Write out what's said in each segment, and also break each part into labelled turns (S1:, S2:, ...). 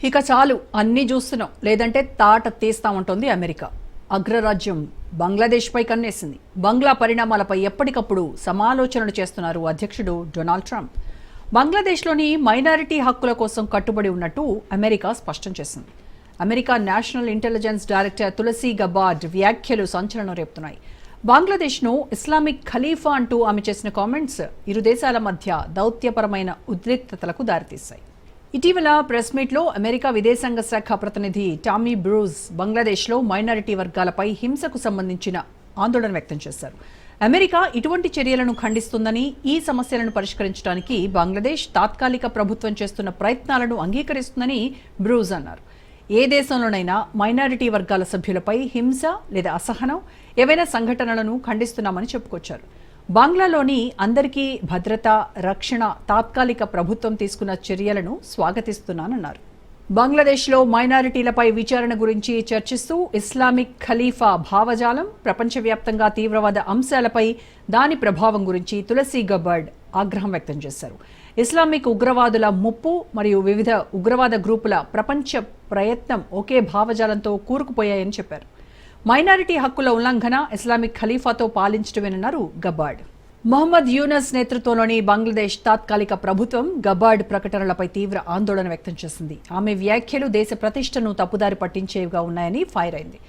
S1: ఇక చాలు అన్నీ చూస్తున్నాం లేదంటే తాట తీస్తామంటోంది అమెరికా. అగ్రరాజ్యం బంగ్లాదేశ్పై కన్నేసింది. బంగ్లా పరిణామాలపై ఎప్పటికప్పుడు సమాలోచనలు చేస్తున్నారు అధ్యక్షుడు డొనాల్డ్ ట్రంప్. బంగ్లాదేశ్లోని మైనారిటీ హక్కుల కోసం కట్టుబడి ఉన్నట్టు అమెరికా స్పష్టం చేసింది. America national intelligence director Tulsi Gabbard వ్యాఖ్యలు సంచలనం రేపుతున్నాయి. బంగ్లాదేశ్ను ఇస్లామిక్ ఖలీఫా అంటూ ఆమె చేసిన కామెంట్స్ ఇరు దేశాల మధ్య దౌత్యపరమైన ఉద్రిక్తతలకు దారితీశాయి. ఇటీవల ప్రెస్ మీట్లో అమెరికా విదేశాంగ శాఖ ప్రతినిధి టామీ బ్రూస్ బంగ్లాదేశ్లో మైనారిటీ వర్గాలపై హింసకు సంబంధించిన ఆందోళన వ్యక్తం చేశారు. అమెరికా ఇటువంటి చర్యలను ఖండిస్తుందని, ఈ సమస్యలను పరిష్కరించడానికి బంగ్లాదేశ్ తాత్కాలిక ప్రభుత్వం చేస్తున్న ప్రయత్నాలను అంగీకరిస్తుందని బ్రూస్ అన్నారు. ఏ దేశంలోనైనా మైనారిటీ వర్గాల సభ్యులపై హింస లేదా అసహనం ఏవైనా సంఘటనలను ఖండిస్తున్నామని చెప్పుకొచ్చారు. బంగ్లాలోని అందరికీ భద్రత, రక్షణ తాత్కాలిక ప్రభుత్వం తీసుకున్న చర్యలను స్వాగతిస్తున్నానన్నారు. బంగ్లాదేశ్లో మైనారిటీలపై విచారణ గురించి చర్చిస్తూ ఇస్లామిక్ ఖలీఫా భావజాలం, ప్రపంచవ్యాప్తంగా తీవ్రవాద అంశాలపై దాని ప్రభావం గురించి తులసి గబార్డ్ ఆగ్రహం వ్యక్తం చేశారు. ఇస్లామిక్ ఉగ్రవాదుల ముప్పు మరియు వివిధ ఉగ్రవాద గ్రూపుల ప్రపంచ ప్రయత్నం ఒకే భావజాలంతో కూరుకుపోయాయని చెప్పారు. మైనారిటీ హక్కుల ఉల్లంఘన ఇస్లామిక్ ఖలీఫాతో పాలించడమేనన్నారు గబార్డ్. మొహమ్మద్ యూనస్ నేతృత్వంలోని బంగ్లాదేశ్ తాత్కాలిక ప్రభుత్వం గబార్డ్ ప్రకటనలపై తీవ్ర ఆందోళన వ్యక్తం చేసింది. ఆమె వ్యాఖ్యలు దేశ ప్రతిష్టను తప్పుదారి పట్టించేవిగా ఉన్నాయని ఫైర్ అయింది.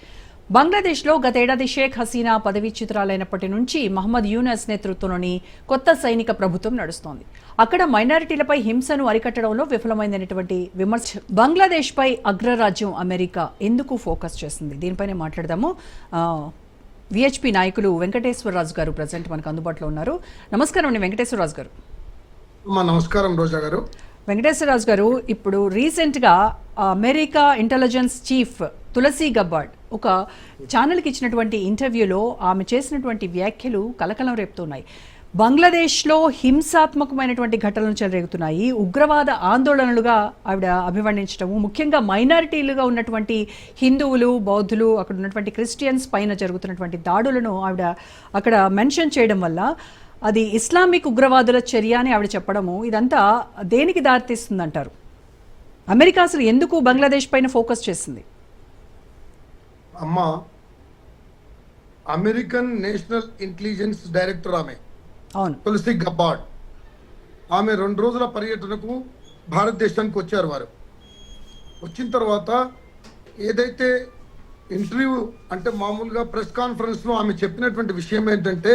S1: బంగ్లాదేశ్లో గతేడాది షేక్ హసీనా పదవీచ్యుతురాలైనప్పటి నుంచి మహమ్మద్ యూనస్ నేతృత్వంలోని కొత్త సైనిక ప్రభుత్వం నడుస్తోంది. అక్కడ మైనారిటీలపై హింసను అరికట్టడంలో విఫలమైనటువంటి విమర్శ బంగ్లాదేశ్పై అగ్రరాజ్యం అమెరికా ఎందుకు ఫోకస్ చేసింది, దీనిపైనే మాట్లాడదాము. విహెచ్పి నాయకులు వెంకటేశ్వరరాజు గారు ప్రజెంట్ మనకు అందుబాటులో ఉన్నారు. నమస్కారం అండి వెంకటేశ్వరరాజు గారు.
S2: నమస్కారం రోజా గారు.
S1: వెంకటేశ్వరరాజు గారు, ఇప్పుడు రీసెంట్గా America intelligence chief Tulsi Gabbard ఒక ఛానల్కి ఇచ్చినటువంటి ఇంటర్వ్యూలో ఆమె చేసినటువంటి వ్యాఖ్యలు కలకలం రేపుతున్నాయి. బంగ్లాదేశ్లో హింసాత్మకమైనటువంటి ఘటనలు చెలరేగుతున్నాయి, ఉగ్రవాద ఆందోళనలుగా ఆవిడ అభివర్ణించడము, ముఖ్యంగా మైనారిటీలుగా ఉన్నటువంటి హిందువులు, బౌద్ధులు, అక్కడ ఉన్నటువంటి క్రిస్టియన్స్ పైన జరుగుతున్నటువంటి దాడులను ఆవిడ అక్కడ మెన్షన్ చేయడం వల్ల అది ఇస్లామిక్ ఉగ్రవాదుల చర్య అని ఆవిడ చెప్పడము, ఇదంతా దేనికి దారితీస్తుందంటారు? అమెరికా అసలు ఎందుకు బంగ్లాదేశ్ పైన ఫోకస్ చేసింది?
S2: అమ్మా, అమెరికన్ నేషనల్ ఇంటెలిజెన్స్ డైరెక్టర్ ఆమె తులసి గబార్డ్. ఆమె 2 రోజుల పర్యటనకు భారతదేశానికి వచ్చారు. వారు వచ్చిన తర్వాత ఏదైతే ఇంటర్వ్యూ అంటే మామూలుగా ప్రెస్ కాన్ఫరెన్స్లో ఆమె చెప్పినటువంటి విషయం ఏంటంటే,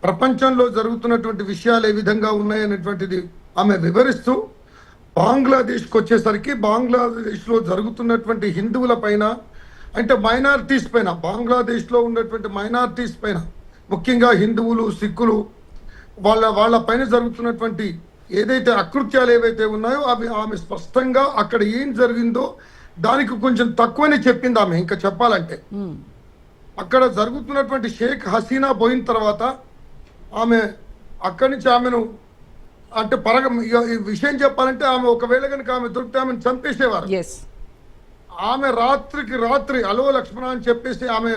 S2: ప్రపంచంలో జరుగుతున్నటువంటి విషయాలు ఏ విధంగా ఉన్నాయనేటువంటిది ఆమె వివరిస్తూ, బంగ్లాదేశ్కి వచ్చేసరికి బంగ్లాదేశ్లో జరుగుతున్నటువంటి హిందువుల పైన అంటే మైనారిటీస్ పైన, బంగ్లాదేశ్లో ఉన్నటువంటి మైనారిటీస్ పైన, ముఖ్యంగా హిందువులు, సిక్కులు, వాళ్ళ పైన జరుగుతున్నటువంటి ఏదైతే అకృత్యాలు ఏవైతే ఉన్నాయో అవి ఆమె స్పష్టంగా అక్కడ ఏం జరిగిందో దానికి కొంచెం తక్కువనే చెప్పింది ఆమె. ఇంకా చెప్పాలంటే అక్కడ జరుగుతున్నటువంటి షేక్ హసీనా పోయిన తర్వాత ఆమె అక్కడి నుంచి ఆమెను అంటే ఈ విషయం చెప్పాలంటే ఆమె ఒకవేళ కనుక ఆమె దొరికితే ఆమెను చంపేసేవారు. ఆమె రాత్రికి రాత్రి అలో లక్ష్మణ అని చెప్పేసి ఆమె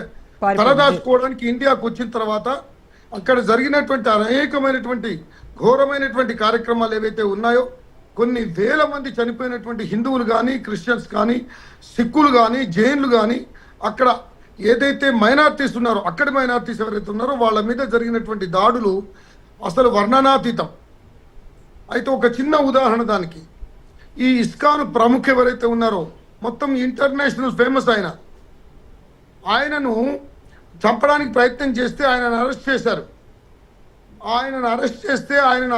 S2: తలదాచుకోవడానికి ఇండియాకు వచ్చిన తర్వాత అక్కడ జరిగినటువంటి అనేకమైనటువంటి ఘోరమైనటువంటి కార్యక్రమాలు ఏవైతే ఉన్నాయో, కొన్ని వేల మంది చనిపోయినటువంటి హిందువులు కానీ, క్రిస్టియన్స్ కానీ, సిక్కులు కానీ, జైన్లు కానీ, అక్కడ ఏదైతే మైనారిటీస్ ఉన్నారో, అక్కడి మైనారిటీస్ ఎవరైతే ఉన్నారో వాళ్ళ మీద జరిగినటువంటి దాడులు అసలు వర్ణనాతీతం. అయితే ఒక చిన్న ఉదాహరణ దానికి, ఈ ఇస్కాన్ ప్రముఖ ఎవరైతే ఉన్నారో, మొత్తం ఇంటర్నేషనల్ ఫేమస్ ఆయనను చంపడానికి ప్రయత్నం చేస్తే ఆయనను అరెస్ట్ చేశారు. ఆయనను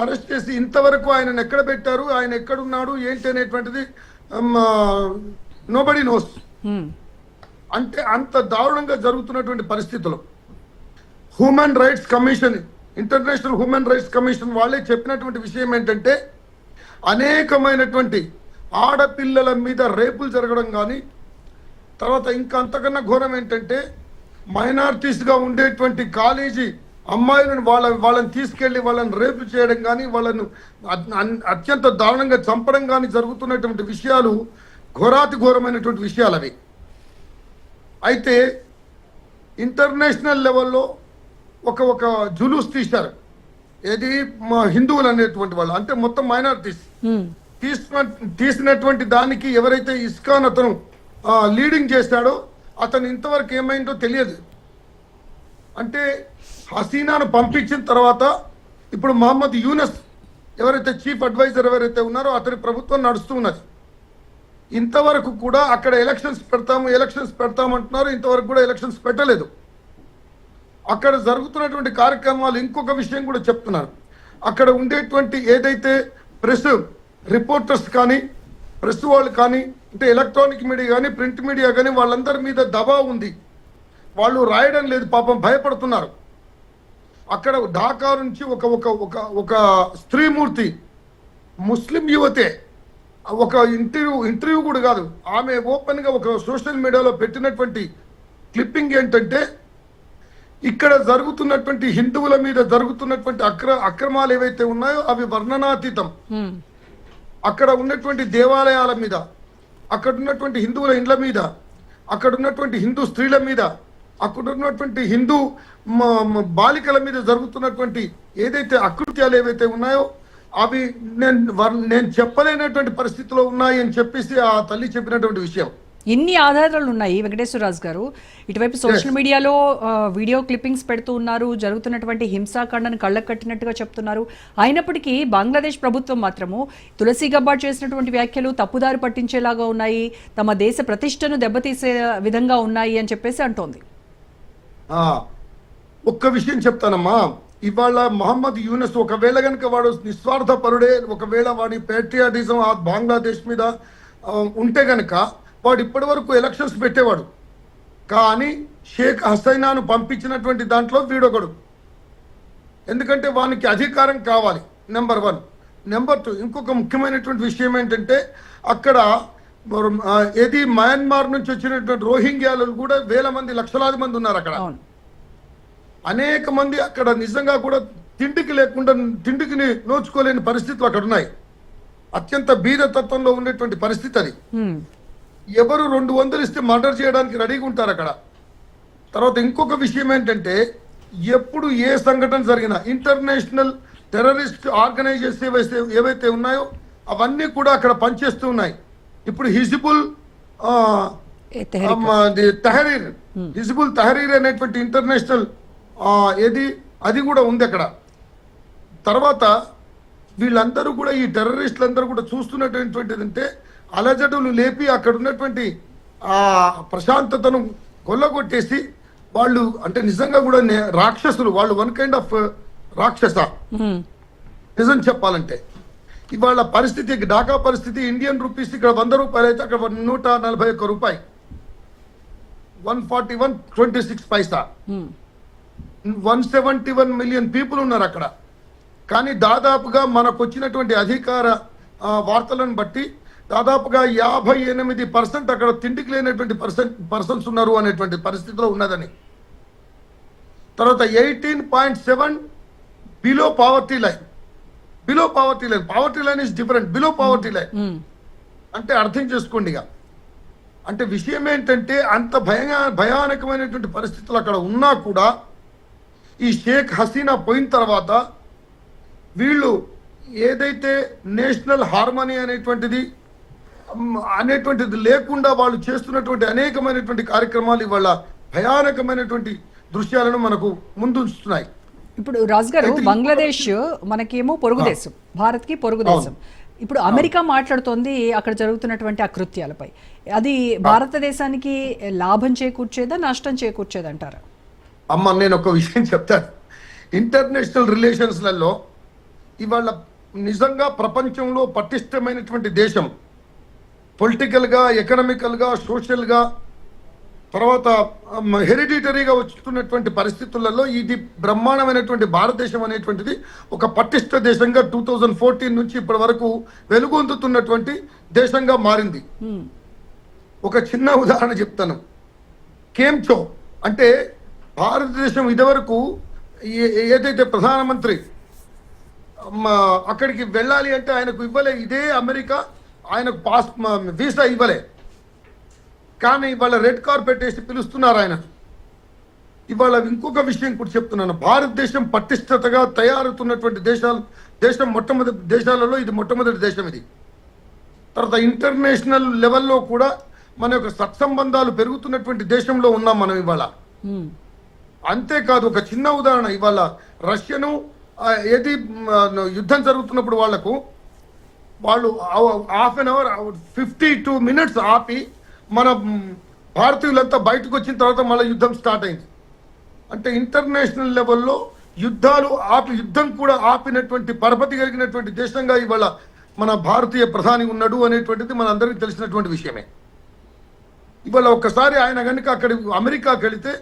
S2: అరెస్ట్ చేసి ఇంతవరకు ఆయనను ఎక్కడ పెట్టారు, ఆయన ఎక్కడున్నాడు ఏంటి అనేటువంటిది నోబడీ నోస్. అంటే అంత దారుణంగా జరుగుతున్నటువంటి పరిస్థితులు human rights commission, international human rights commission వాళ్ళే చెప్పినటువంటి విషయం ఏంటంటే, అనేకమైనటువంటి ఆడపిల్లల మీద రేపులు జరగడం కానీ, తర్వాత ఇంకా అంతకన్నా ఘోరం ఏంటంటే మైనారిటీస్గా ఉండేటువంటి కాలేజీ అమ్మాయిలను వాళ్ళని తీసుకెళ్లి వాళ్ళని రేపు చేయడం కానీ, వాళ్ళను అత్యంత దారుణంగా చంపడం కానీ జరుగుతున్నటువంటి విషయాలు ఘోరమైనటువంటి విషయాలు అవి. అయితే ఇంటర్నేషనల్ లెవెల్లో ఒక జులూస్ తీశారు. ఏది హిందువులు అనేటువంటి వాళ్ళు, అంటే మొత్తం మైనారిటీస్ తీసినటువంటి దానికి ఎవరైతే ఇస్కాన్ అతను లీడింగ్ చేశాడో అతను ఇంతవరకు ఏమైందో తెలియదు. అంటే హసీనాను పంపించిన తర్వాత ఇప్పుడు మహమ్మద్ యూనస్ ఎవరైతే చీఫ్ అడ్వైజర్ ఎవరైతే ఉన్నారో అతని ప్రభుత్వం నడుస్తూ ఉన్నది. ఇంతవరకు కూడా అక్కడ ఎలక్షన్స్ పెడతామంటున్నారు. ఇంతవరకు కూడా ఎలక్షన్స్ పెట్టలేదు. అక్కడ జరుగుతున్నటువంటి కార్యక్రమాలు ఇంకొక విషయం కూడా చెప్తున్నారు. అక్కడ ఉండేటువంటి ఏదైతే ప్రెస్ రిపోర్టర్స్ కానీ ప్రెస్ వాళ్ళు కానీ అంటే ఎలక్ట్రానిక్ మీడియా కానీ ప్రింట్ మీడియా కానీ వాళ్ళందరి మీద దబా ఉంది. వాళ్ళు రాయడం లేదు, పాపం భయపడుతున్నారు. అక్కడ ఢాకా నుంచి ఒక ఒక ఒక ఒక స్త్రీమూర్తి ముస్లిం యువతే ఒక ఇంటర్వ్యూ కూడా కాదు, ఆమె ఓపెన్గా ఒక సోషల్ మీడియాలో పెట్టినటువంటి క్లిప్పింగ్ ఏంటంటే ఇక్కడ జరుగుతున్నటువంటి హిందువుల మీద జరుగుతున్నటువంటి అక్రమాలు ఏవైతే ఉన్నాయో అవి వర్ణనాతీతం. అక్కడ ఉన్నటువంటి దేవాలయాల మీద, అక్కడ ఉన్నటువంటి హిందువుల ఇండ్ల మీద, అక్కడ ఉన్నటువంటి హిందూ స్త్రీల మీద, అక్కడ ఉన్నటువంటి హిందూ బాలికల మీద జరుగుతున్నటువంటి ఏదైతే అకృత్యాలు ఏవైతే ఉన్నాయో అవి నేను చెప్పలేనటువంటి పరిస్థితిలో ఉన్నాయి అని చెప్పేసి ఆ తల్లి చెప్పినటువంటి విషయం.
S1: ఇన్ని ఆధారాలు ఉన్నాయి వెంకటేశ్వరరాజు గారు. ఇటువైపు సోషల్ మీడియాలో వీడియో క్లిప్పింగ్స్ పెడుతూ ఉన్నారు, జరుగుతున్నటువంటి హింసాకాండను కళ్ళకు కట్టినట్టుగా చెప్తున్నారు. అయినప్పటికీ బంగ్లాదేశ్ ప్రభుత్వం మాత్రము తులసి గబ్బార్డ్ చేసినటువంటి వ్యాఖ్యలు తప్పుదారి పట్టించేలాగా ఉన్నాయి, తమ దేశ ప్రతిష్టను దెబ్బతీసే విధంగా ఉన్నాయి అని చెప్పేసి అంటోంది.
S2: ఒక్క విషయం చెప్తానమ్మా, ఇవాళ మహమ్మద్ యూనస్ ఒకవేళ కనుక వాడు నిస్వార్థపరుడే, ఒకవేళ వాడి పేట్రియాటిజం ఆ బంగ్లాదేశ్ మీద ఉంటే గనక వాడు ఇప్పటి వరకు ఎలక్షన్స్ పెట్టేవాడు. కానీ షేక్ హసీనాను పంపించినటువంటి దాంట్లో వీడొకడు. ఎందుకంటే వానికి అధికారం కావాలి, నెంబర్ 1. నెంబర్ 2, ఇంకొక ముఖ్యమైనటువంటి విషయం ఏంటంటే అక్కడ ఏది మయన్మార్ నుంచి వచ్చినటువంటి రోహింగ్యాలు కూడా వేల మంది, లక్షలాది మంది ఉన్నారు అక్కడ. అనేక మంది అక్కడ నిజంగా కూడా తిండికి నోచుకోలేని పరిస్థితులు అక్కడ ఉన్నాయి. అత్యంత బీద తత్వంలో ఉండేటువంటి పరిస్థితి అది. ఎవరు 200 ఇస్తే మర్డర్ చేయడానికి రెడీగా ఉంటారు అక్కడ. తర్వాత ఇంకొక విషయం ఏంటంటే ఎప్పుడు ఏ సంఘటన జరిగినా ఇంటర్నేషనల్ టెర్రరిస్ట్ ఆర్గనైజేషన్ ఏవైతే ఉన్నాయో అవన్నీ కూడా అక్కడ పనిచేస్తూ ఉన్నాయి. ఇప్పుడు హిజ్బుల్ తహరీర్ అనేటువంటి ఇంటర్నేషనల్ అది కూడా ఉంది అక్కడ. తర్వాత వీళ్ళందరూ కూడా ఈ టెర్రరిస్టులందరూ కూడా చూస్తున్నటువంటిది అంటే అలజడులు లేపి అక్కడ ఉన్నటువంటి ప్రశాంతతను కొల్లగొట్టేసి వాళ్ళు అంటే నిజంగా కూడా రాక్షసులు, వాళ్ళు వన్ కైండ్ ఆఫ్ రాక్షస నిజం చెప్పాలంటే. ఇవాళ పరిస్థితి ఢాకా పరిస్థితి ఇండియన్ రూపీస్ ఇక్కడ 100 రూపాయలు అయితే అక్కడ 141 రూపాయి, 141.26 పైసా. 171 మిలియన్ పీపుల్ ఉన్నారు అక్కడ. కానీ దాదాపుగా మనకు వచ్చినటువంటి అధికార వార్తలను బట్టి దాదాపుగా 58% అక్కడ తిండికి లేనటువంటి పర్సన్స్ ఉన్నారు అనేటువంటి పరిస్థితిలో ఉన్నదని. తర్వాత 18.7 below poverty line. Poverty line is different, below poverty line అంటే అర్థం చేసుకోండి. ఇక అంటే విషయం ఏంటంటే అంత భయానకమైనటువంటి పరిస్థితులు అక్కడ ఉన్నా కూడా ఈ షేక్ హసీనా పోయిన తర్వాత వీళ్ళు ఏదైతే నేషనల్ హార్మనీ అనేటువంటిది లేకుండా వాళ్ళు చేస్తున్నటువంటి అనేకమైనటువంటి కార్యక్రమాలు ఇవాళ భయానకమైనటువంటి దృశ్యాలను మనకు ముందుంచుతున్నాయి.
S1: ఇప్పుడు రాజు గారు, బంగ్లాదేశ్ మనకేమో పొరుగు దేశం, భారత్కి పొరుగు దేశం. ఇప్పుడు అమెరికా మాట్లాడుతోంది అక్కడ జరుగుతున్నటువంటి అకృత్యాలపై. అది భారతదేశానికి లాభం చేకూర్చేదా నష్టం చేకూర్చేదంటారా?
S2: అమ్మ, నేను ఒక విషయం చెప్తాను. ఇంటర్నేషనల్ రిలేషన్స్లలో ఇవాళ నిజంగా ప్రపంచంలో పటిష్టమైనటువంటి దేశం, పొలిటికల్గా, ఎకనామికల్గా, సోషల్గా, తర్వాత హెరిడిటరీగా వస్తున్నటువంటి పరిస్థితులలో ఇది బ్రహ్మాండమైనటువంటి భారతదేశం అనేటువంటిది ఒక పటిష్ట దేశంగా 2014 నుంచి ఇప్పటి వరకు వెలుగొందుతున్నటువంటి దేశంగా మారింది. ఒక చిన్న ఉదాహరణ చెప్తాను. కేమ్చో అంటే భారతదేశం ఇదివరకు ఏదైతే ప్రధానమంత్రి అక్కడికి వెళ్ళాలి అంటే ఆయనకు ఇవ్వలే, ఇదే అమెరికా ఆయనకు వీసా ఇవ్వలే. కానీ ఇవాళ రెడ్ కార్పెట్ వేసి పిలుస్తున్నారు ఆయన. ఇవాళ ఇంకొక విషయం కూడా చెప్తున్నాను. భారతదేశం పటిష్టతగా తయారవుతున్నటువంటి దేశం మొట్టమొదటి దేశాలలో ఇది మొట్టమొదటి దేశం. ఇది తర్వాత ఇంటర్నేషనల్ లెవెల్లో కూడా మన యొక్క సత్సంబంధాలు పెరుగుతున్నటువంటి దేశంలో ఉన్నాం మనం ఇవాళ. అంతేకాదు, ఒక చిన్న ఉదాహరణ, ఇవాళ రష్యను ఏది యుద్ధం జరుగుతున్నప్పుడు వాళ్ళు హాఫ్ అన్ అవర్ 52 minutes ఆపి మన భారతీయులంతా బయటకు వచ్చిన తర్వాత మళ్ళీ యుద్ధం స్టార్ట్ అయింది. అంటే ఇంటర్నేషనల్ లెవెల్లో యుద్ధం కూడా ఆపినటువంటి పరపతి కలిగినటువంటి దేశంగా ఇవాళ మన భారతీయ ప్రధాని ఉన్నాడు అనేటువంటిది మన అందరికీ తెలిసినటువంటి విషయమే. ఇవాళ ఒక్కసారి ఆయన కనుక అమెరికాకి వెళితే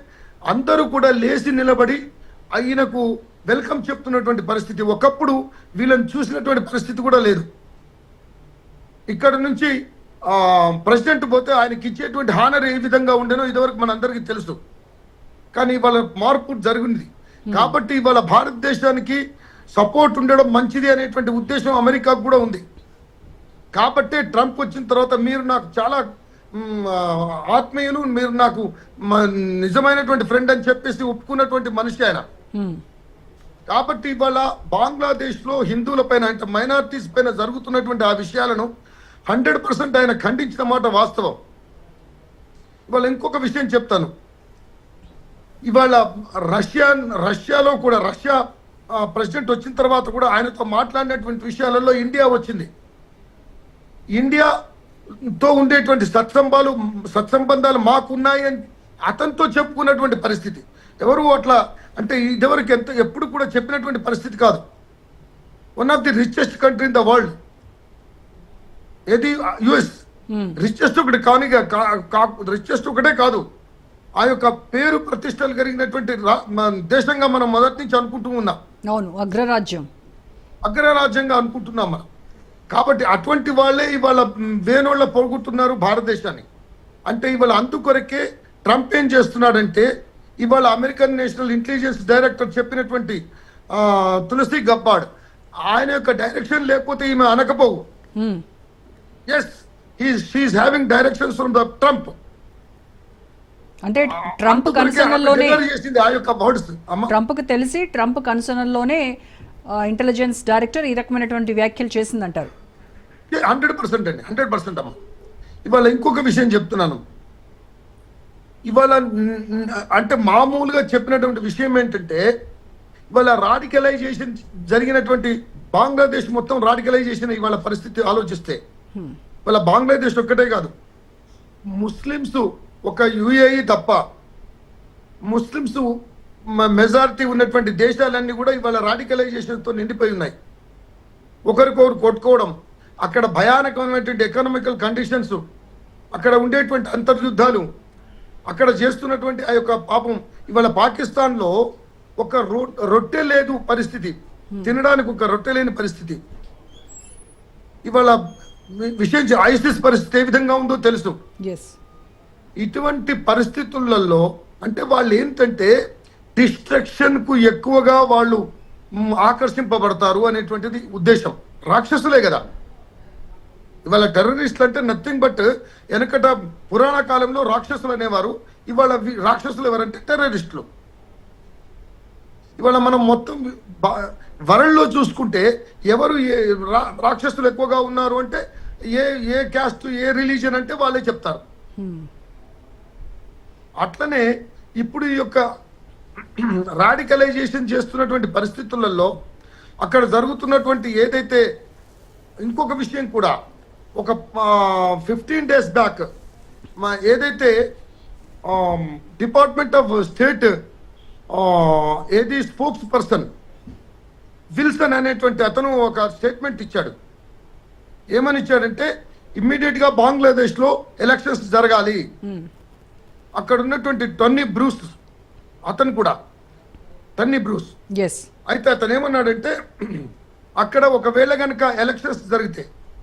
S2: అందరూ కూడా లేచి నిలబడి ఆయనకు వెల్కమ్ చెప్తున్నటువంటి పరిస్థితి. ఒకప్పుడు వీళ్ళని చూసినటువంటి పరిస్థితి కూడా లేదు. ఇక్కడ నుంచి ప్రెసిడెంట్ పోతే ఆయనకి ఇచ్చేటువంటి హానర్ ఏ విధంగా ఉండేనో ఇదివరకు మన అందరికీ తెలుసు. కానీ ఇవాళ మార్పు జరిగింది. కాబట్టి ఇవాళ భారతదేశానికి సపోర్ట్ ఉండడం మంచిది అనేటువంటి ఉద్దేశం అమెరికాకు కూడా ఉంది. కాబట్టే ట్రంప్ వచ్చిన తర్వాత మీరు నాకు చాలా ఆత్మీయులు, మీరు నాకు నిజమైనటువంటి ఫ్రెండ్ అని చెప్పేసి ఒప్పుకున్నటువంటి మనిషి ఆయన. కాబట్టి ఇవాళ బంగ్లాదేశ్లో హిందువుల పైన అంటే మైనారిటీస్ పైన జరుగుతున్నటువంటి ఆ విషయాలను 100% ఆయన ఖండించిన మాట వాస్తవం. ఇవాళ ఇంకొక విషయం చెప్తాను. ఇవాళ రష్యాలో కూడా రష్యా ప్రెసిడెంట్ వచ్చిన తర్వాత కూడా ఆయనతో మాట్లాడినటువంటి విషయాలలో ఇండియా వచ్చింది. ఇండియాతో ఉండేటువంటి సత్సంబంధాలు మాకున్నాయి అని అతనితో చెప్పుకున్నటువంటి పరిస్థితి. ఎవరు అట్లా అంటే ఇదివరకు ఎప్పుడు కూడా చెప్పినటువంటి పరిస్థితి కాదు. One of the richest country in the world ఏది యుఎస్. రిచెస్ట్ ఒకటే కాదు, ఆ యొక్క పేరు ప్రతిష్టలు కలిగినటువంటి దేశంగా మనం మొదటి నుంచి అనుకుంటూ ఉన్నాం.
S1: అవును,
S2: అగ్రరాజ్యంగా అనుకుంటున్నాం మనం. కాబట్టి అటువంటి వాళ్ళే ఇవాళ వేనోళ్ళ పోగొట్టున్నారు భారతదేశాన్ని. అంటే ఇవాళ అందుకొరకే ట్రంప్ ఏం చేస్తున్నాడంటే ఇవాళ అమెరికన్ నేషనల్ ఇంటెలిజెన్స్ డైరెక్టర్ చెప్పినటువంటి తులసి గబ్బార్డ్ ఆయన యొక్క డైరెక్షన్ లేకపోతే ఈమె అనకపోవు. Yes, she is having directions from the Trump.
S1: అంటే ట్రంప్ కన్సర్న్లోనే
S2: ట్రంప్కి
S1: తెలిసి ట్రంప్ కన్సర్న్లోనే ఇంటెలిజెన్స్ డైరెక్టర్ ఈ రకమైనటువంటి వ్యాఖ్యలు చేసిందంటారు.
S2: 100% అండి, 100% అమ్మ. ఇవాళ ఇంకొక విషయం చెప్తున్నాను. ఇవాళ అంటే మామూలుగా చెప్పినటువంటి విషయం ఏంటంటే ఇవాళ రాడికలైజేషన్ జరిగినటువంటి బంగ్లాదేశ్ మొత్తం రాడికలైజేషన్ ఇవాళ పరిస్థితి ఆలోచిస్తే ఇవాళ బంగ్లాదేశ్ ఒక్కటే కాదు, ముస్లిమ్స్ ఒక యుఏఈ తప్ప ముస్లిమ్స్ మెజారిటీ ఉన్నటువంటి దేశాలన్నీ కూడా ఇవాళ రాడికలైజేషన్తో నిండిపోయి ఉన్నాయి. ఒకరికొకరు కొట్టుకోవడం, అక్కడ భయానకమైనటువంటి ఎకనామికల్ కండిషన్స్, అక్కడ ఉండేటువంటి అంతర్యుద్ధాలు, అక్కడ చేస్తున్నటువంటి ఆ యొక్క పాపం. ఇవాళ పాకిస్తాన్లో ఒక రొట్టె లేదు పరిస్థితి, తినడానికి ఒక రొట్టె లేని పరిస్థితి. ఇవాళ విషయం ఐసిస్ పరిస్థితి ఏ విధంగా ఉందో తెలుసు. ఇటువంటి పరిస్థితులలో అంటే వాళ్ళు ఏంటంటే డిస్ట్రక్షన్ కు ఎక్కువగా వాళ్ళు ఆకర్షింపబడతారు అనేటువంటిది ఉద్దేశం. రాక్షసులే కదా ఇవాళ టెర్రరిస్టులు అంటే, నథింగ్ బట్ వెనకట పురాణ కాలంలో రాక్షసులు అనేవారు. ఇవాళ రాక్షసులు ఎవరంటే టెర్రరిస్టులు. ఇవాళ మనం మొత్తం వరల్డ్లో చూసుకుంటే ఎవరు రాక్షసులు ఎక్కువగా ఉన్నారు అంటే ఏ క్యాస్ట్ ఏ రిలీజన్ అంటే వాళ్ళే చెప్తారు. అట్లనే ఇప్పుడు ఈ యొక్క రాడికలైజేషన్ చేస్తున్నటువంటి పరిస్థితులలో అక్కడ జరుగుతున్నటువంటి ఏదైతే ఇంకొక విషయం కూడా ఒక 15 days బ్యాక్ ఏదైతే డిపార్ట్మెంట్ ఆఫ్ స్టేట్ ఏది స్పోక్స్ పర్సన్ విల్సన్ అనేటువంటి అతను ఒక స్టేట్మెంట్ ఇచ్చాడు. ఏమని ఇచ్చాడంటే ఇమ్మీడియట్ గా బంగ్లాదేశ్ లో ఎలక్షన్స్ జరగాలి. అక్కడ ఉన్నటువంటి టన్నీ బ్రూస్ అతను కూడా అయితే అతను ఏమన్నాడంటే అక్కడ ఒకవేళ కనుక ఎలక్షన్స్ జరిగితే,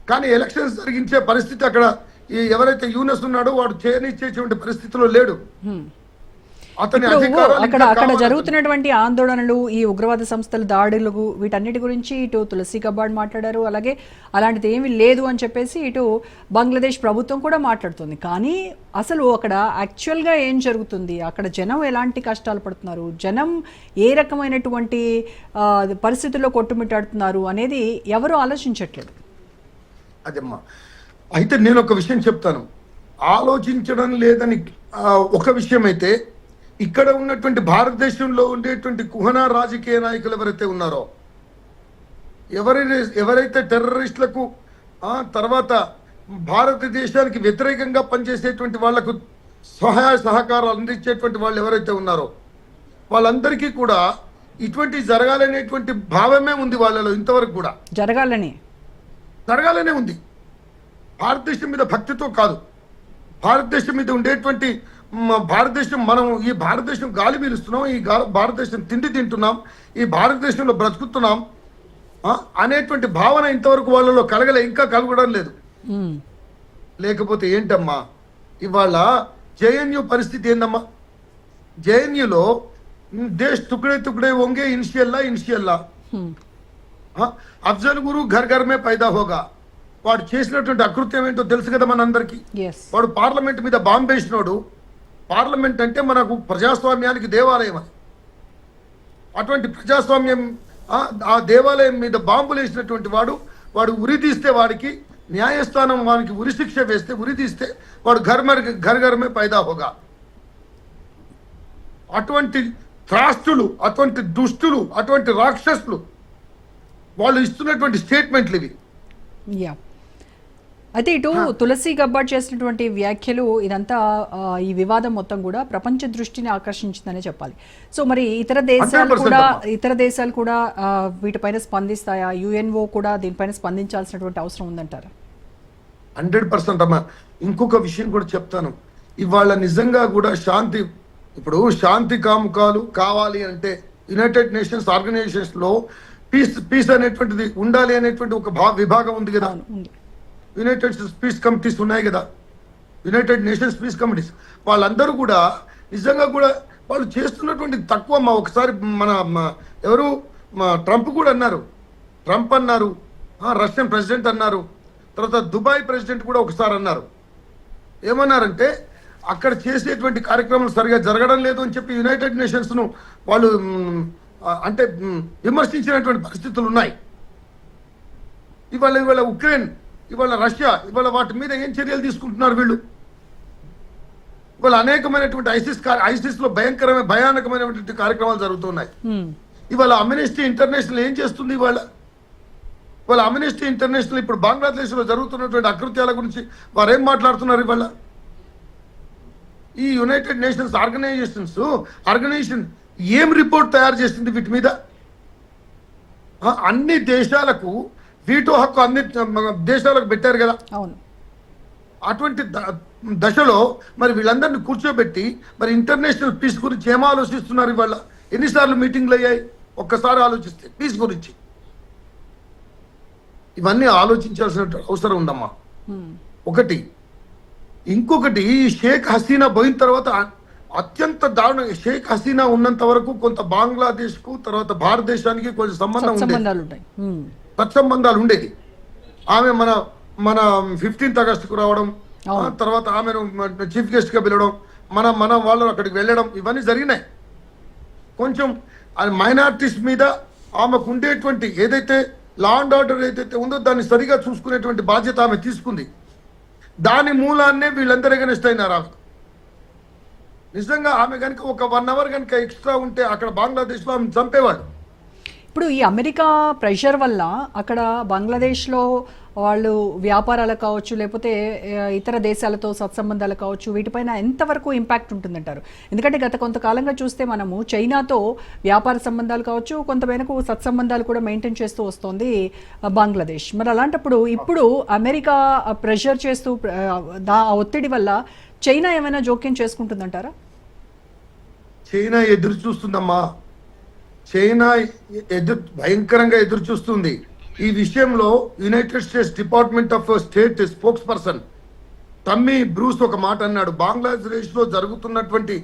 S2: కానీ ఎలక్షన్స్ జరిగించే పరిస్థితి అక్కడ ఎవరైతే యూనస్ ఉన్నాడో వాడు చేయనిచ్చేటువంటి పరిస్థితిలో లేడు.
S1: అక్కడ జరుగుతున్నటువంటి ఆందోళనలు, ఈ ఉగ్రవాద సంస్థల దాడులు, వీటన్నిటి గురించి ఇటు తులసి గబ్బార్డ్ మాట్లాడారు. అలాగే అలాంటిది ఏమీ లేదు అని చెప్పేసి ఇటు బంగ్లాదేశ్ ప్రభుత్వం కూడా మాట్లాడుతుంది. కానీ అసలు అక్కడ యాక్చువల్గా ఏం జరుగుతుంది, అక్కడ జనం ఎలాంటి కష్టాలు పడుతున్నారు, జనం ఏ రకమైనటువంటి పరిస్థితుల్లో కొట్టుమిట్టాడుతున్నారు అనేది ఎవరు ఆలోచించట్లేదు.
S2: అదేమ్మా అయితే నేను ఒక విషయం చెప్తాను, ఆలోచించడం లేదని ఒక విషయం అయితే, ఇక్కడ ఉన్నటువంటి భారతదేశంలో ఉండేటువంటి కుహనా రాజకీయ నాయకులు ఎవరైతే ఉన్నారో, ఎవరైతే టెర్రరిస్టులకు తర్వాత భారతదేశానికి వ్యతిరేకంగా పనిచేసేటువంటి వాళ్లకు సహాయ సహకారాలు అందించేటువంటి వాళ్ళు ఎవరైతే ఉన్నారో, వాళ్ళందరికీ కూడా ఇటువంటి జరగాలనేటువంటి భావమే ఉంది వాళ్ళలో. ఇంతవరకు కూడా జరగాలనే ఉంది. భారతదేశం మీద భక్తితో కాదు, భారతదేశం మీద ఉండేటువంటి భారతదేశం, మనం ఈ భారతదేశం గాలి పీలుస్తున్నాం, ఈ భారతదేశం తిండి తింటున్నాం, ఈ భారతదేశంలో బ్రతుకుతున్నాం అనేటువంటి భావన ఇంతవరకు వాళ్ళలో ఇంకా కలగడం లేదు. లేకపోతే ఏంటమ్మా, ఇవాళ జేఎన్యూ పరిస్థితి ఏందమ్మా? జేఎన్యూలో దేశ్ తుకడే తుకడే होंगे ఇన్షియల్లా అఫ్జల్ గురు ఘర్ ఘర్ మే పైదా హోగా. వాడు చేసినటువంటి అకృత్యం ఏంటో తెలుసు కదా మనందరికీ. వాడు పార్లమెంట్ మీద బాంబు వేసినోడు. పార్లమెంట్ అంటే మనకు ప్రజాస్వామ్యానికి దేవాలయం. అటువంటి ప్రజాస్వామ్యం ఆ దేవాలయం మీద బాంబులు వేసినటువంటి వాడు ఉరి తీస్తే, వాడికి న్యాయస్థానం వానికి ఉరి శిక్ష వేస్తే, ఉరి తీస్తే వాడు ఘర్ ఘర్ మే పైదా హోగా. అటువంటి త్రాష్టులు, అటువంటి దుష్టులు, అటువంటి రాక్షసులు వాళ్ళు ఇస్తున్నటువంటి స్టేట్మెంట్లు ఇవి.
S1: అయితే ఇటు తులసి గబ్బార్డ్ చేసినటువంటి వ్యాఖ్యలు, ఇదంతా ఈ వివాదం మొత్తం కూడా ప్రపంచ దృష్టిని ఆకర్షించిందనే చెప్పాలి. సో మరి ఇతర దేశాలు కూడా వీటిపైన స్పందిస్తాయా? యుఎన్ఓ కూడా దీనిపైన స్పందించాల్సినటువంటి అవసరం ఉందంటారా?
S2: 100% అమ్మా. ఇంకొక విషయం కూడా చెప్తాను. ఇవాళ నిజంగా కూడా శాంతి కాముకాలు కావాలి అంటే యునైటెడ్ నేషన్స్ ఆర్గనైజేషన్స్ లో పీస్ అనేటువంటిది ఉండాలి అనేటువంటి ఒక విభాగం ఉంది కదా. యునైటెడ్ పీస్ కమిటీస్ ఉన్నాయి కదా, యునైటెడ్ నేషన్స్ పీస్ కమిటీస్. వాళ్ళందరూ కూడా నిజంగా కూడా వాళ్ళు చేస్తున్నటువంటి తక్కువ. ఒకసారి ఎవరు ట్రంప్ కూడా అన్నారు, రష్యన్ ప్రెసిడెంట్ అన్నారు, తర్వాత దుబాయ్ ప్రెసిడెంట్ కూడా ఒకసారి అన్నారు. ఏమన్నారంటే అక్కడ చేసేటువంటి కార్యక్రమాలు సరిగా జరగడం లేదు అని చెప్పి యునైటెడ్ నేషన్స్ ను వాళ్ళు అంటే విమర్శించినటువంటి పరిస్థితులు ఉన్నాయి. ఇవాళ ఉక్రెయిన్, ఇవాళ రష్యా, ఇవాళ వాటి మీద ఏం చర్యలు తీసుకుంటున్నారు వీళ్ళు? ఇవాళ అనేకమైనటువంటి ఐసిస్ లో భయానకమైనటువంటి కార్యక్రమాలు జరుగుతున్నాయి. ఇవాళ అమ్నెస్టీ ఇంటర్నేషనల్ ఏం చేస్తుంది? ఇవాళ అమ్నెస్టీ ఇంటర్నేషనల్ ఇప్పుడు బంగ్లాదేశ్ లో జరుగుతున్నటువంటి అకృత్యాల గురించి వారు ఏం మాట్లాడుతున్నారు? ఇవాళ ఈ యునైటెడ్ నేషన్స్ ఆర్గనైజేషన్ ఏం రిపోర్ట్ తయారు చేసింది వీటి మీద? అన్ని దేశాలకు వీటో హక్కు అన్ని దేశాలకు పెట్టారు కదా. అటువంటి దశలో మరి వీళ్ళందరినీ కూర్చోబెట్టి మరి ఇంటర్నేషనల్ పీస్ గురించి ఏం ఆలోచిస్తున్నారు? ఇవాళ ఎన్నిసార్లు మీటింగ్లు అయ్యాయి? ఒక్కసారి ఆలోచిస్తే పీస్ గురించి ఇవన్నీ ఆలోచించాల్సిన అవసరం ఉందమ్మా. ఒకటి. ఇంకొకటి, షేక్ హసీనా పోయిన తర్వాత అత్యంత దారుణంగా, షేక్ హసీనా ఉన్నంత వరకు కొంత బంగ్లాదేశ్ కు తర్వాత భారతదేశానికి కొంచెం సత్సంబంధాలు ఉండేది. ఆమె మన 15th ఆగస్టుకు రావడం, తర్వాత ఆమెను చీఫ్ గెస్ట్ గా పిలవడం, మన వాళ్ళు అక్కడికి వెళ్ళడం, ఇవన్నీ జరిగినాయి. కొంచెం మైనారిటీస్ మీద ఆమెకు ఉండేటువంటి ఏదైతే లా అండ్ ఆర్డర్ ఏదైతే ఉందో దాన్ని సరిగా చూసుకునేటువంటి బాధ్యత ఆమె తీసుకుంది. దాని మూలాన్నే వీళ్ళందరూ ఎగనెస్ట్ అయినారు. ఆమె నిజంగా ఆమె కనుక ఒక 1 hour కనుక ఎక్స్ట్రా ఉంటే అక్కడ బంగ్లాదేశ్లో ఆమె చంపేవాడు.
S1: ఇప్పుడు ఈ అమెరికా ప్రెషర్ వల్ల అక్కడ బంగ్లాదేశ్లో వాళ్ళు వ్యాపారాలు కావచ్చు, లేకపోతే ఇతర దేశాలతో సత్సంబంధాలు కావచ్చు, వీటిపైన ఎంతవరకు ఇంపాక్ట్ ఉంటుందంటారు? ఎందుకంటే గత కొంతకాలంగా చూస్తే మనము చైనాతో వ్యాపార సంబంధాలు కావచ్చు, కొంతమేరకు సత్సంబంధాలు కూడా మెయింటైన్ చేస్తూ వస్తుంది బంగ్లాదేశ్. మరి అలాంటప్పుడు ఇప్పుడు అమెరికా ప్రెషర్ చేస్తూ ఆ ఒత్తిడి వల్ల చైనా ఏమైనా జోక్యం చేసుకుంటుందంటారా?
S2: చైనా ఎదురు చూస్తుందమ్మా. చైనా భయంకరంగా ఎదురు చూస్తుంది. ఈ విషయంలో United states department of state spokes person tummy Bruce ఒక మాట అన్నాడు. బంగ్లాదేశ్ లో జరుగుతున్నటువంటి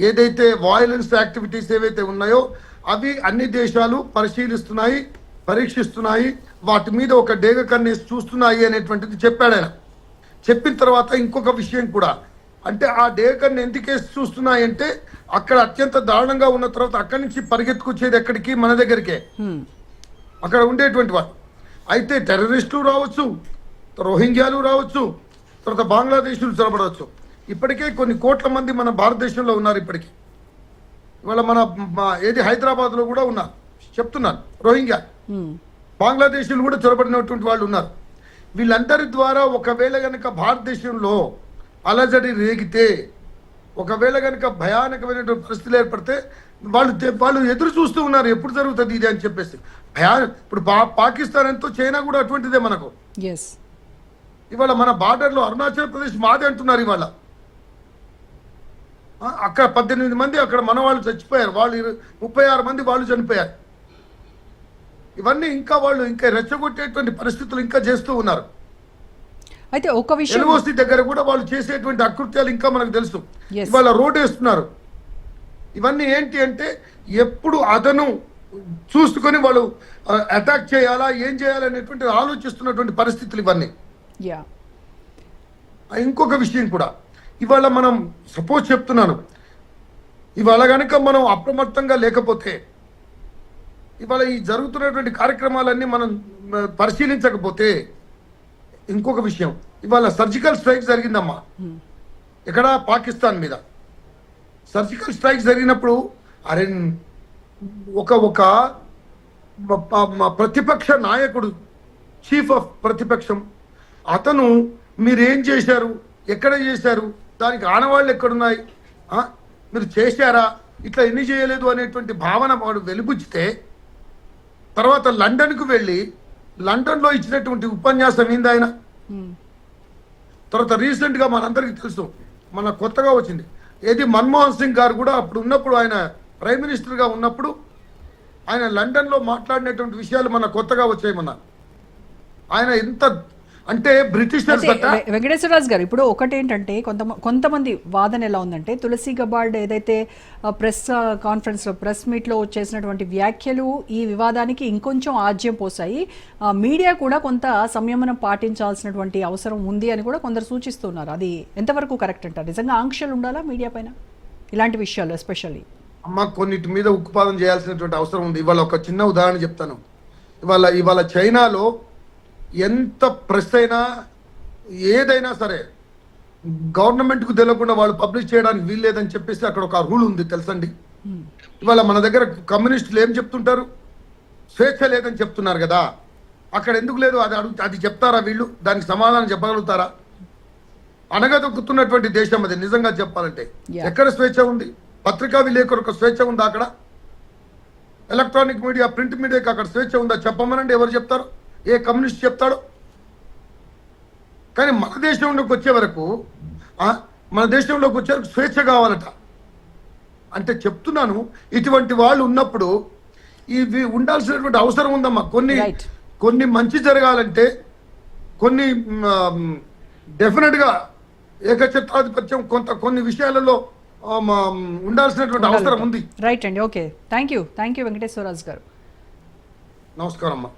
S2: ఏదైతే వయలెన్స్ యాక్టివిటీస్ ఏవైతే ఉన్నాయో అవి అన్ని దేశాలు పరిశీలిస్తున్నాయి, పరీక్షిస్తున్నాయి, వాటి మీద ఒక డేగ కన్నేసి చూస్తున్నాయి అనేటువంటిది చెప్పాడు ఆయన. చెప్పిన తర్వాత ఇంకొక విషయం కూడా, అంటే ఆ డేగ కన్ను ఎందుకేసి చూస్తున్నాయి అంటే అక్కడ అత్యంత దారుణంగా ఉన్న తర్వాత అక్కడి నుంచి పరిగెత్తుకొచ్చేది ఎక్కడికి? మన దగ్గరికే, అక్కడ ఉండేటువంటి వాళ్ళు. అయితే టెర్రరిస్టులు రావచ్చు, రోహింగ్యాలు రావచ్చు, తర్వాత బంగ్లాదేశీలు చొరబడవచ్చు. ఇప్పటికే కొన్ని కోట్ల మంది మన భారతదేశంలో ఉన్నారు. ఇప్పటికీ ఇవాళ ఏది హైదరాబాద్లో కూడా ఉన్నారు, చెప్తున్నాను. రోహింగ్యా, బంగ్లాదేశీలు కూడా చొరబడినటువంటి వాళ్ళు ఉన్నారు. వీళ్ళందరి ద్వారా ఒకవేళ కనుక భారతదేశంలో అలజడి రేగితే, ఒకవేళ కనుక భయానకమైనటువంటి పరిస్థితులు ఏర్పడితే వాళ్ళు ఎదురు చూస్తూ ఉన్నారు ఎప్పుడు జరుగుతుంది ఇది అని చెప్పేసి. ఇప్పుడు పాకిస్తాన్ ఎంతో, చైనా కూడా అటువంటిదే మనకు. ఇవాళ మన బార్డర్లో అరుణాచల్ ప్రదేశ్ మాది అంటున్నారు. ఇవాళ అక్కడ 18 మంది అక్కడ మన వాళ్ళు చచ్చిపోయారు, వాళ్ళు 36 మంది వాళ్ళు చనిపోయారు. ఇవన్నీ వాళ్ళు ఇంకా రెచ్చగొట్టేటువంటి పరిస్థితులు ఇంకా చేస్తూ ఉన్నారు.
S1: అయితే ఒక విషయం,
S2: ఎల్ఓసి దగ్గర కూడా వాళ్ళు చేసేటువంటి అకృత్యాలు ఇంకా మనకు తెలుసు. ఇవాళ రోడ్ వేస్తున్నారు. ఇవన్నీ ఏంటి అంటే ఎప్పుడు అదను చూసుకొని వాళ్ళు అటాక్ చేయాలా, ఏం చేయాలనేటువంటి ఆలోచిస్తున్నటువంటి పరిస్థితులు ఇవన్నీ. ఇంకొక విషయం కూడా, ఇవాళ మనం సపోజ్ చెప్తున్నాను, ఇవాళ కనుక మనం అప్రమత్తంగా లేకపోతే, ఇవాళ ఈ జరుగుతున్నటువంటి కార్యక్రమాలన్నీ మనం పరిశీలించకపోతే, ఇంకొక విషయం, ఇవాళ సర్జికల్ స్ట్రైక్ జరిగిందమ్మా ఇక్కడ పాకిస్తాన్ మీద. సర్జికల్ స్ట్రైక్ జరిగినప్పుడు అరే ఒక ప్రతిపక్ష నాయకుడు, చీఫ్ ఆఫ్ ప్రతిపక్షం, అతను మీరేం చేశారు, ఎక్కడ చేశారు, దానికి ఆనవాళ్ళు ఎక్కడున్నాయి, మీరు చేశారా, ఇట్లా ఎన్ని చేయలేదు అనేటువంటి భావన వాడు వెలిబుచ్చితే, తర్వాత లండన్కు వెళ్ళి లండన్లో ఇచ్చినటువంటి ఉపన్యాసం ఏంది ఆయన. తర్వాత రీసెంట్గా మనందరికీ తెలుసు, మన కొత్తగా వచ్చింది ఏది మన్మోహన్ సింగ్ గారు కూడా అప్పుడు ఉన్నప్పుడు, ఆయన ప్రైమ్ మినిస్టర్గా ఉన్నప్పుడు ఆయన లండన్లో మాట్లాడినటువంటి విషయాలు మన కొత్తగా వచ్చాయమన్నా. ఆయన ఎంత అంటే బ్రిటిషర్స్.
S1: వెంకటేశ్వరరాజు గారు, ఇప్పుడు ఒకటి ఏంటంటే కొంతమంది వాదన ఎలా ఉందంటే, తులసి గబార్డ్ ఏదైతే ప్రెస్ కాన్ఫరెన్స్లో, ప్రెస్ మీట్లో చేసినటువంటి వ్యాఖ్యలు ఈ వివాదానికి ఇంకొంచెం ఆజ్యం పోసాయి, మీడియా కూడా కొంత సంయమనం పాటించాల్సినటువంటి అవసరం ఉంది అని కూడా కొందరు సూచిస్తున్నారు. అది ఎంతవరకు కరెక్ట్ అంటారు? నిజంగా ఆంక్షలు ఉండాలా మీడియా పైన ఇలాంటి విషయాలు ఎస్పెషల్లీ?
S2: అమ్మ, కొన్నిటి మీద ఉక్కుపాదం చేయాల్సినటువంటి అవసరం ఉంది. ఇవాళ ఒక చిన్న ఉదాహరణ చెప్తాను. ఇవాళ చైనాలో ఎంత ప్రెస్ అయినా ఏదైనా సరే గవర్నమెంట్కు తెలియకుండా వాళ్ళు పబ్లిష్ చేయడానికి వీల్లేదని చెప్పేసి అక్కడ ఒక రూల్ ఉంది, తెలుసండి. ఇవాళ మన దగ్గర కమ్యూనిస్టులు ఏం చెప్తుంటారు, స్వేచ్ఛ లేదని చెప్తున్నారు కదా. అక్కడ ఎందుకు లేదు అది చెప్తారా వీళ్ళు? దానికి సమాధానం చెప్పగలుగుతారా? అనగదొక్కుతున్నటువంటి దేశం అది. నిజంగా చెప్పాలంటే ఎక్కడ స్వేచ్ఛ ఉంది? పత్రికా విలేకరులకు స్వేచ్ఛ ఉందా అక్కడ? ఎలక్ట్రానిక్ మీడియా, ప్రింట్ మీడియాకి అక్కడ స్వేచ్ఛ ఉందా? చెప్పమనండి, ఎవరు చెప్తారు? ఏ కమ్యూనిస్ట్ చెప్తాడు? కానీ మన దేశంలోకి వచ్చే వరకు స్వేచ్ఛ కావాలట. అంటే చెప్తున్నాను, ఇటువంటి వాళ్ళు ఉన్నప్పుడు ఇవి ఉండాల్సినటువంటి అవసరం ఉందమ్మా. కొన్ని మంచి జరగాలంటే కొన్ని డెఫినెట్గా ఏకఛత్రాధిపత్యం కొన్ని విషయాలలో ఉండాల్సినటువంటి అవసరం ఉంది.
S1: రైట్ అండి, ఓకే, థ్యాంక్ యూ వెంకటేశ్వరరాజు గారు.
S2: నమస్కారం అమ్మా.